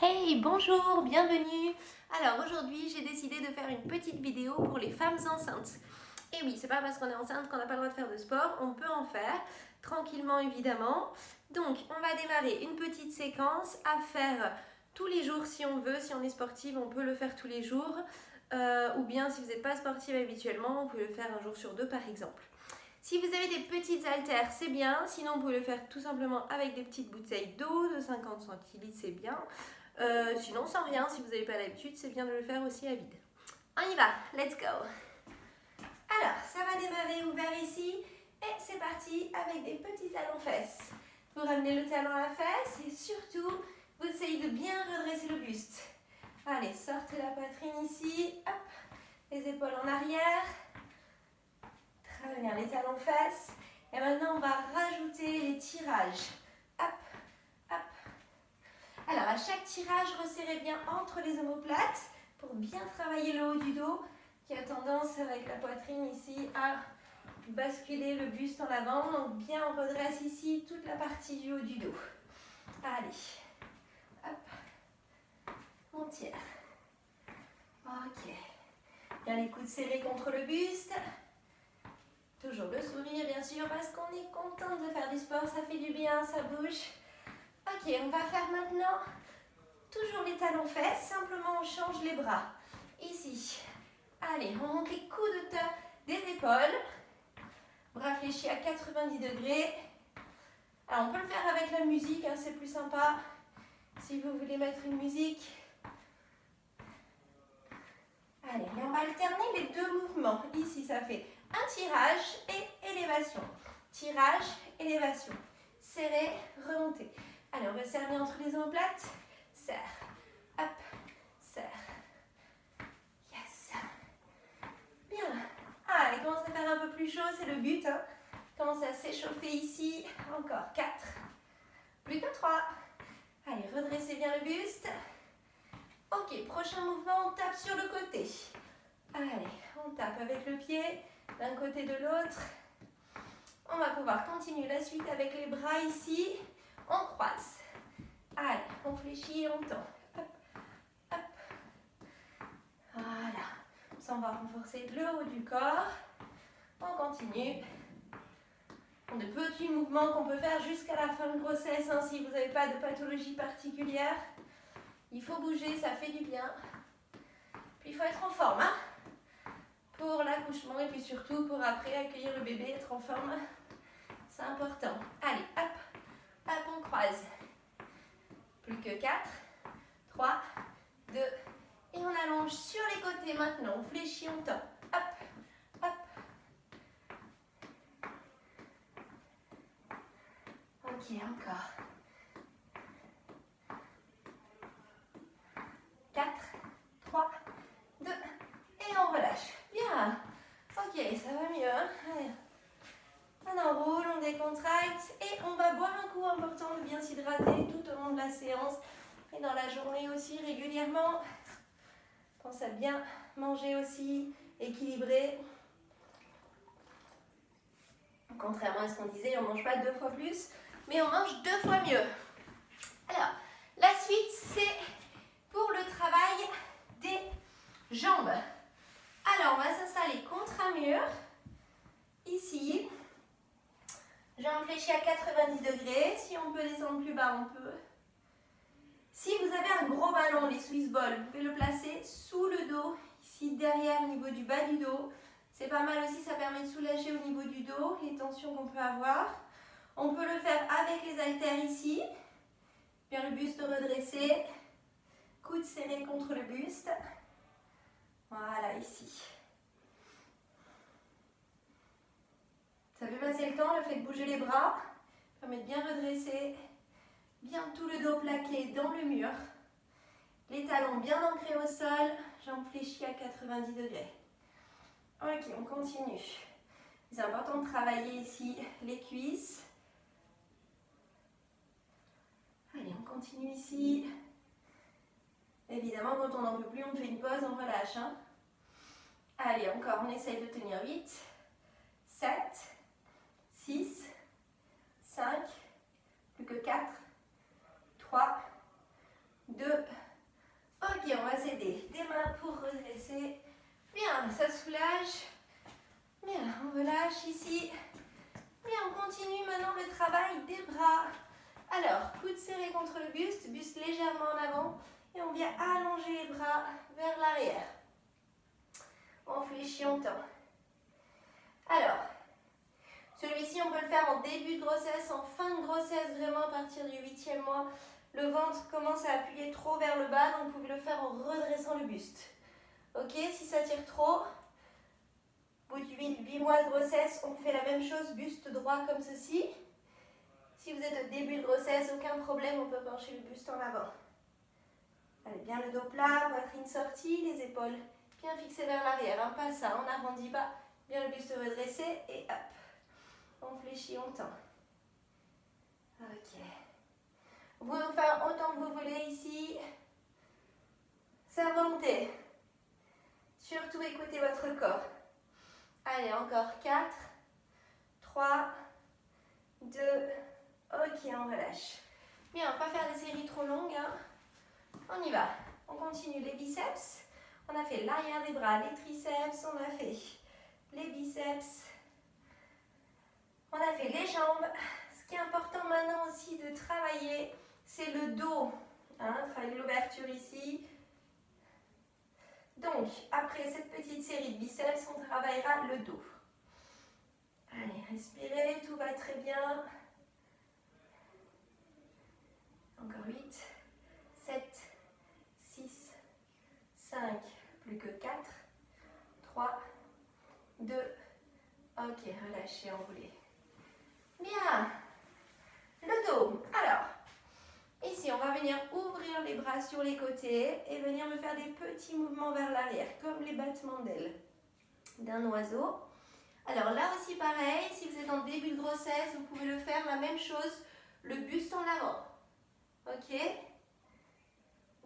Hey, bonjour, bienvenue. Alors aujourd'hui, j'ai décidé de faire une petite vidéo pour les femmes enceintes. Et oui, c'est pas parce qu'on est enceinte qu'on n'a pas le droit de faire de sport, on peut en faire, tranquillement évidemment. Donc, on va démarrer une petite séquence à faire tous les jours si on veut. Si on est sportive, on peut le faire tous les jours. Ou bien, si vous n'êtes pas sportive habituellement, on peut le faire un jour sur deux par exemple. Si vous avez des petites haltères, c'est bien. Sinon, vous pouvez le faire tout simplement avec des petites bouteilles d'eau de 50 centilitres, c'est bien. Sinon, sans rien, si vous n'avez pas l'habitude, c'est bien de le faire aussi à vide. On y va, let's go. Alors, ça va démarrer ouvert ici. Et c'est parti avec des petits talons fesses. Vous ramenez le talon à la fesse et surtout, vous essayez de bien redresser le buste. Allez, sortez la poitrine ici. Hop, les épaules en arrière. Très bien, les talons fesses. Et maintenant, on va rajouter les tirages. Hop, hop. Alors, à chaque tirage, resserrez bien entre les omoplates pour bien travailler le haut du dos qui a tendance, avec la poitrine ici, à basculer le buste en avant. Donc, bien on redresse ici toute la partie du haut du dos. Allez, hop, on tire. Ok. Bien les coudes serrés contre le buste. Toujours le sourire, bien sûr, parce qu'on est contente de faire du sport, ça fait du bien, ça bouge. Ok, on va faire maintenant toujours les talons fesses, simplement on change les bras. Ici. Allez, on monte les coudes des épaules. Bras fléchis à 90 degrés. Alors, on peut le faire avec la musique, hein, c'est plus sympa. Si vous voulez mettre une musique. Allez, et on va alterner les deux mouvements. Ici, ça fait un tirage et élévation. Tirage, élévation. Serrer, remonter. Allez, on resserre bien entre les omoplates. Serre. Hop, serre. Yes. Bien. Allez, commence à faire un peu plus chaud, c'est le but. Hein. Commencez à s'échauffer ici. Encore 4. Plus que 3. Allez, redressez bien le buste. Ok, prochain mouvement, on tape sur le côté. Allez, on tape avec le pied d'un côté de l'autre. On va pouvoir continuer la suite avec les bras ici. On croise. Allez, on fléchit et on tend. Hop, hop. Voilà. Ça, on va renforcer le haut du corps. On continue. De petits mouvements qu'on peut faire jusqu'à la fin de grossesse, hein, si vous n'avez pas de pathologie particulière. Il faut bouger, ça fait du bien. Puis il faut être en forme, hein, pour l'accouchement et puis surtout pour après accueillir le bébé, être en forme. C'est important. Allez, hop, hop, on croise. Plus que 4, 3, 2, et on allonge sur les côtés maintenant. On fléchit, on tend. Hop, hop. Ok, encore. 4, 3, 2, et on relâche. Bien. Ok, ça va mieux. Hein. Allez. On enroule, on décontracte et on va boire un coup important de bien s'hydrater tout au long de la séance et dans la journée aussi régulièrement. Pense à bien manger aussi, équilibré. Contrairement à ce qu'on disait, on ne mange pas 2 fois plus, mais on mange 2 fois mieux. Alors, la suite, c'est pour le travail des jambes. Alors, on va s'installer contre un mur, ici. Jambes fléchies à 90 degrés. Si on peut descendre plus bas, on peut. Si vous avez un gros ballon, les Swiss balls, vous pouvez le placer sous le dos, ici derrière, au niveau du bas du dos. C'est pas mal aussi, ça permet de soulager au niveau du dos, les tensions qu'on peut avoir. On peut le faire avec les haltères ici. Bien le buste redressé. Coude serré contre le buste. Voilà, ici. Ça fait passer le temps, le fait de bouger les bras. Permet de bien redresser. Bien tout le dos plaqué dans le mur. Les talons bien ancrés au sol. Jambes fléchies à 90 degrés. Ok, on continue. C'est important de travailler ici les cuisses. Allez, on continue ici. Évidemment, quand on n'en peut plus, on fait une pause, on relâche. Hein. Allez, encore, on essaye de tenir 8, 7, 6, 5, plus que 4, 3, 2. Ok, on va s'aider. Des mains pour redresser. Bien, ça soulage. Bien, on relâche ici. Bien, on continue maintenant le travail des bras. Alors, coude serré contre le buste, buste légèrement en avant. Et on vient allonger les bras vers l'arrière. On fléchit, on tend. Alors, celui-ci, on peut le faire en début de grossesse, en fin de grossesse, vraiment à partir du 8e mois. Le ventre commence à appuyer trop vers le bas, donc vous pouvez le faire en redressant le buste. Ok, si ça tire trop, au bout de 8 mois de grossesse, on fait la même chose, buste droit comme ceci. Si vous êtes au début de grossesse, aucun problème, on peut pencher le buste en avant. Allez, bien le dos plat, poitrine sortie, les épaules bien fixées vers l'arrière. Hein, pas ça, on n'arrondit pas, bien le buste redressé et hop. On fléchit, on tend. Ok. Vous pouvez en faire autant que vous voulez ici. C'est à volonté. Surtout écoutez votre corps. Allez, encore 4, 3, 2, ok, on relâche. Bien, on va pas faire des séries trop longues. Hein. On y va. On continue les biceps. On a fait l'arrière des bras, les triceps, on a fait les biceps. On a fait les jambes. Ce qui est important maintenant aussi de travailler, c'est le dos. Hein, travailler l'ouverture ici. Donc, après cette petite série de biceps, on travaillera le dos. Allez, respirez, tout va très bien. Encore 8, 7, 6, 5, plus que 4, 3, 2, ok, relâchez, enroulez. Bien, le dos. Alors, ici, on va venir ouvrir les bras sur les côtés et venir me faire des petits mouvements vers l'arrière, comme les battements d'ailes d'un oiseau. Alors là aussi, pareil, si vous êtes en début de grossesse, vous pouvez le faire la même chose, le buste en avant. Ok?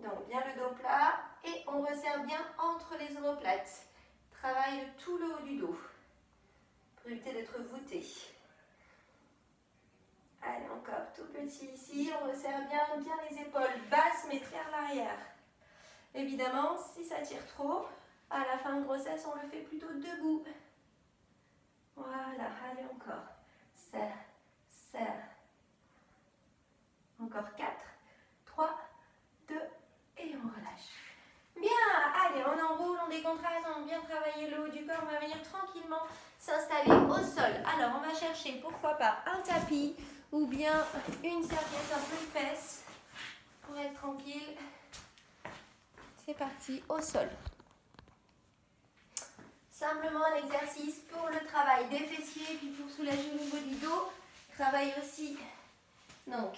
Donc, bien le dos plat et on resserre bien entre les omoplates. Travaille tout le haut du dos pour éviter d'être voûté. Allez, encore tout petit ici, on resserre bien les épaules basses mais vers l'arrière. Évidemment, si ça tire trop, à la fin de grossesse, on le fait plutôt debout. Voilà, allez encore. Serre, serre. Encore 4, 3, 2 et on relâche. Bien, allez, on enroule, on décontracte, on a bien travaillé le haut du corps, on va venir tranquillement s'installer au sol. Alors, on va chercher, pourquoi pas, un tapis ou bien une serviette un peu épaisse pour être tranquille. C'est parti, au sol. Simplement un exercice pour le travail des fessiers, puis pour soulager au niveau du dos. Travail aussi, donc,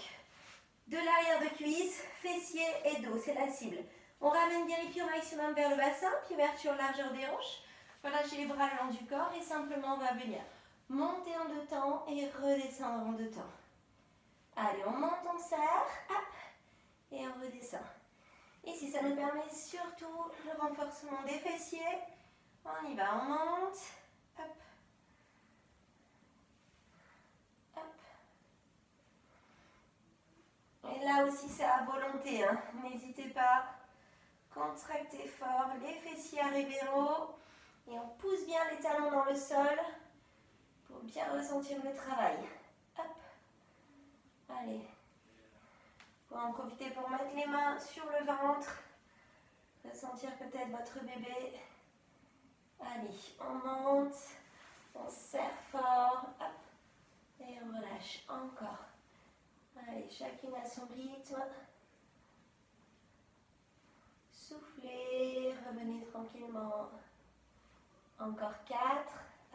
de l'arrière de cuisse, fessiers et dos, c'est la cible. On ramène bien les pieds au maximum vers le bassin, puis ouverture largeur des hanches. Relâchez les bras le long du corps et simplement on va venir monter en 2 temps et redescendre en 2 temps. Allez, on monte, on serre, hop, et on redescend. Ici, ça nous permet surtout le renforcement des fessiers. On y va, on monte, hop, hop. Et là aussi, c'est à volonté, hein. N'hésitez pas. Contractez fort, les fessiers arrivés en haut. Et on pousse bien les talons dans le sol pour bien ressentir le travail. Hop. Allez. Vous en profitez pour mettre les mains sur le ventre. Ressentir peut-être votre bébé. Allez, on monte. On serre fort. Hop. Et on relâche encore. Allez, chacune à son rythme. Soufflez, revenez tranquillement. Encore 4.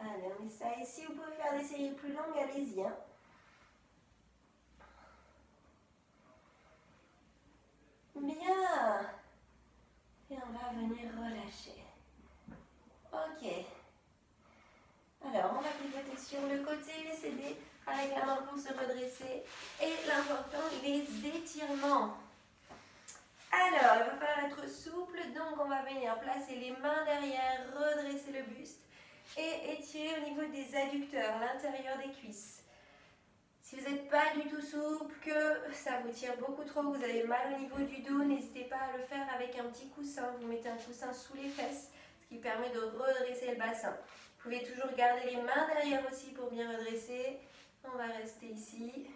Allez, on essaye. Si vous pouvez faire des séries plus longues, allez-y. Hein. Bien. Et on va venir relâcher. Ok. Alors, on va pivoter sur le côté, les aider avec la main pour se redresser. Et l'important, les étirements. Alors, il va falloir être souple, donc on va venir placer les mains derrière, redresser le buste et étirer au niveau des adducteurs, l'intérieur des cuisses. Si vous n'êtes pas du tout souple, que ça vous tire beaucoup trop, vous avez mal au niveau du dos, n'hésitez pas à le faire avec un petit coussin. Vous mettez un coussin sous les fesses, ce qui permet de redresser le bassin. Vous pouvez toujours garder les mains derrière aussi pour bien redresser. On va rester ici.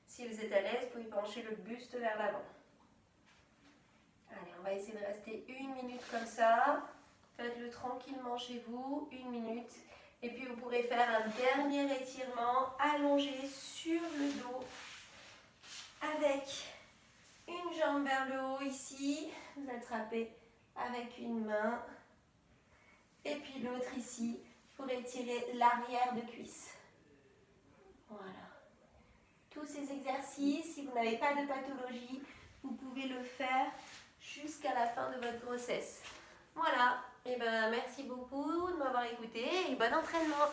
Si vous êtes à l'aise, vous pouvez pencher le buste vers l'avant. Allez, on va essayer de rester 1 minute comme ça. Faites-le tranquillement chez vous, 1 minute. Et puis vous pourrez faire un dernier étirement allongé sur le dos avec une jambe vers le haut ici. Vous attrapez avec une main. Et puis l'autre ici, pour étirer l'arrière de cuisse. Voilà. Tous ces exercices, si vous n'avez pas de pathologie, vous pouvez le faire jusqu'à la fin de votre grossesse. Voilà. Et ben merci beaucoup de m'avoir écouté et bon entraînement.